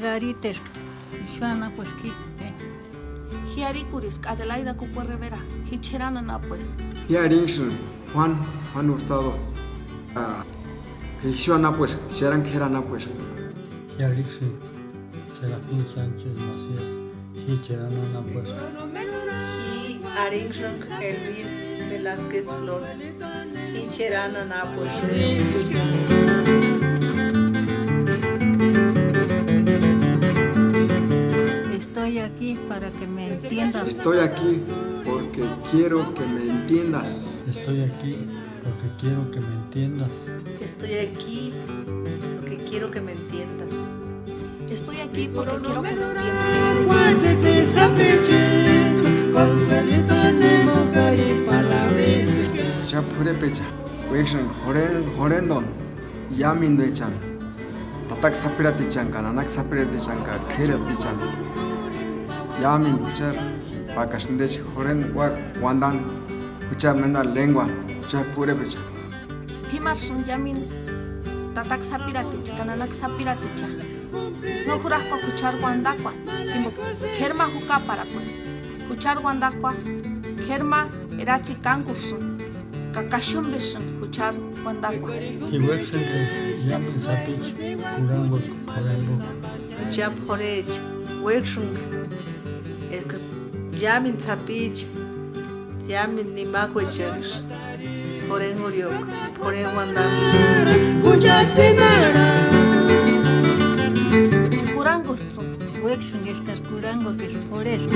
gariter, Shana pues que. Hiarikuris, Adelaida Cupo Rivera, Hicheranana pues. Hiarinxen, Juan Hurtado. Que Hishwana pues, Sheran Kerana pues. Hiarixi, Serafín Sánchez Macías, Hicheranana pues. Hiarinxen, Elvir Velázquez Flores, Hicheranana pues. Estoy aquí para que me entiendan. Estoy aquí porque quiero que me entiendas. Estoy aquí porque quiero que me entiendas. Estoy aquí porque quiero que me entiendas. Estoy aquí porque quiero que me entiendas. Ya pure pecha, Wexen Horendon, Yamin de Chan. Tatak Sapirati Chanka, Nanak Sapirati Chanka, Kerati Chan. Yamin Puchar, Pakashandech Horen Wandan, Puchar Menda Lengua, Puchar pure pecha. Himarsun Yamin, Tatak Sapiraticha, Kananak Sapiraticha. Snojurasco Kuchar Wandakwa, Kerma Huka para pues. Kuchar Wandakwa, Kerma Erachi Kankursun, Kakashun Bishun, Kuchar Wandakwa. Hiwexen que Yamin Sapich, Kurango Porengo. Chap Horech, Wexen, Yamin Sapich, Yamin Nimakwechers, Horenguriok, Horengwandam. Kurangutsun. Wexun estas curango que es por eso.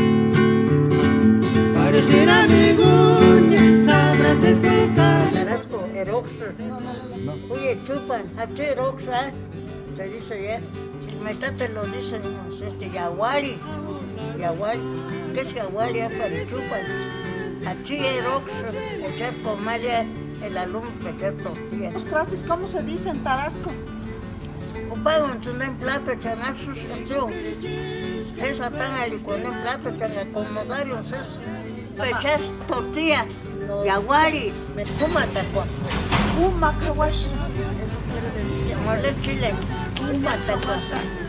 Pareciera miguña, sabrás explicar. Carasco, eroxa. Oye, chupan, hache eroxa, se dice ya. El metate lo dicen, yaguari. Yaguari, ¿qué es yaguari? Para chupan. Hache eroxa, echar comalia, el alumno echar tortilla. Los trastes, ¿cómo se dice en Tarasco? Ocupaban en plato, echar sus acción. Esa tan alicuando en plato, echar acomodarios, echar tortilla. Yaguari, me pumata cuá. Macahuash. Eso quiere decir. Mole chile, pumata cuá.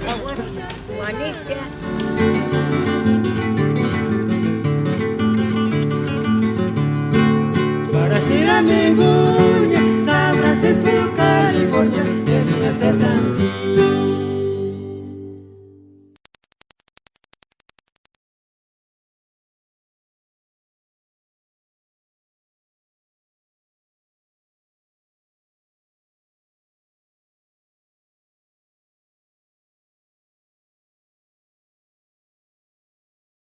Yaguari, Juanita. Para girar mi guña, sabrás explicar California, en esa sandía.